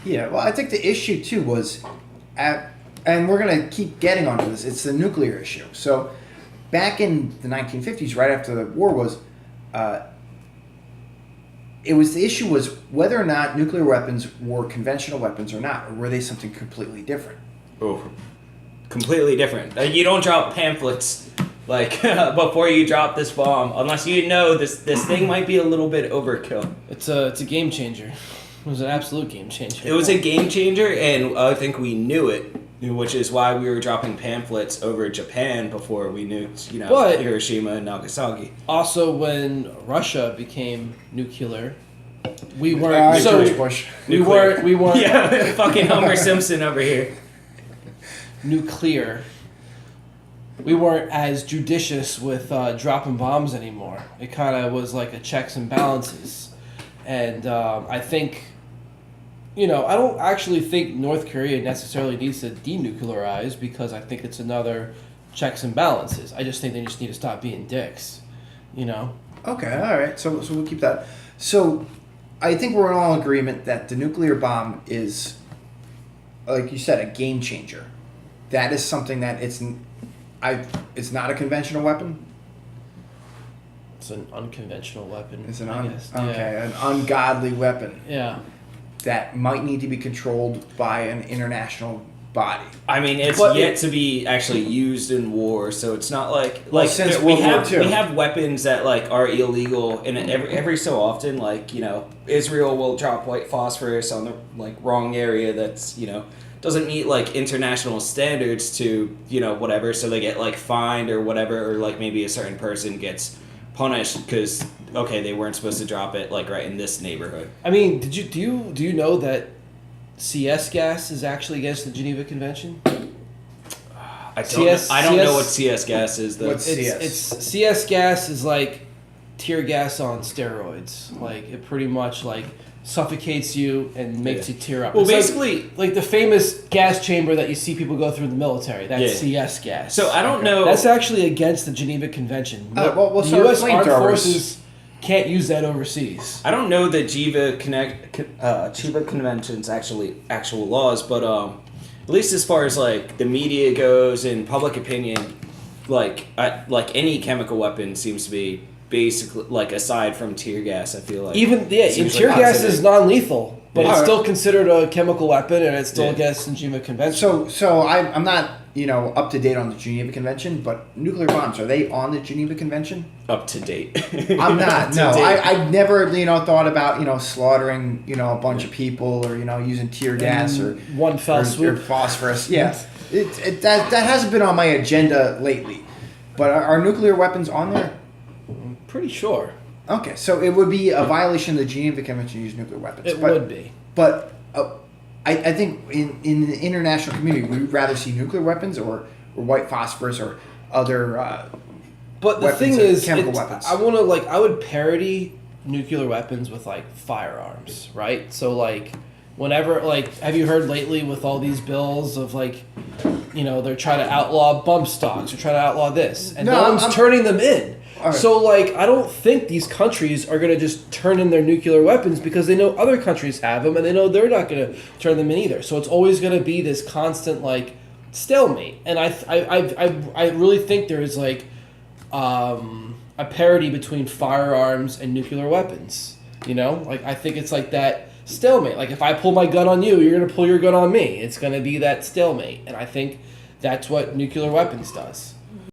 Yeah, well, I think the issue too was, and we're going to keep getting onto this. It's the nuclear issue. So, back in the 1950s, right after the war was, the issue was whether or not nuclear weapons were conventional weapons or not, or were they something completely different? Oh, completely different. You don't drop pamphlets like before you drop this bomb unless you know this thing might be a little bit overkill. It's a game changer. It was an absolute game changer. It was a game changer, and I think we knew it, which is why we were dropping pamphlets over Japan before we nuked, Hiroshima and Nagasaki. Also, when Russia became nuclear, we weren't. We weren't. Yeah, fucking Homer Simpson over here. Nuclear. We weren't as judicious with dropping bombs anymore. It kind of was like a checks and balances. And I think, I don't actually think North Korea necessarily needs to denuclearize because I think it's another checks and balances. I just think they just need to stop being dicks, Okay, all right. So we'll keep that. So I think we're all in agreement that the nuclear bomb is, like you said, a game changer. That is something that it's not a conventional weapon. It's an unconventional weapon. It's an ungodly weapon. Yeah. That might need to be controlled by an international body. I mean, it's yet to be actually used in war, so it's not like since we World War II. have weapons that are illegal, and every so often, Israel will drop white phosphorus on the wrong area that's doesn't meet international standards to whatever, so they get fined or whatever, or maybe a certain person gets punished because they weren't supposed to drop it right in this neighborhood. I mean, do you know that CS gas is actually against the Geneva Convention? I don't know what CS gas is though. What's CS? It's CS gas is like tear gas on steroids. It pretty much suffocates you and makes you tear up. Well, it's basically, like the famous gas chamber that you see people go through in the military. That's CS gas. So I don't know. That's actually against the Geneva Convention. The so U.S. Armed flamethrowers. Forces can't use that overseas. I don't know that Geneva Convention's actual laws, but at least as far as the media goes and public opinion, any chemical weapon seems to be basically aside from tear gas. I feel even tear gas is non-lethal. But it's still considered a chemical weapon, and it's still against the Geneva Convention. So I'm not up to date on the Geneva Convention, but nuclear bombs, are they on the Geneva Convention? Up to date. I'm not. No, I've never thought about slaughtering a bunch of people or using tear gas or one fell swoop or phosphorus. Yeah, that hasn't been on my agenda lately. But are nuclear weapons on there? I'm pretty sure. Okay, so it would be a violation of the Geneva Convention to use nuclear weapons. It would be. But I think in the international community, we'd rather see nuclear weapons or white phosphorus or other but the thing is, chemical weapons. I would parody nuclear weapons with firearms, right? So whenever have you heard lately with all these bills of they're trying to outlaw bump stocks, they're trying to outlaw this, and no one's turning them in. Right. So, I don't think these countries are going to just turn in their nuclear weapons because they know other countries have them and they know they're not going to turn them in either. So it's always going to be this constant, stalemate. And I really think there is, a parity between firearms and nuclear weapons. I think it's that stalemate. If I pull my gun on you, you're going to pull your gun on me. It's going to be that stalemate. And I think that's what nuclear weapons does.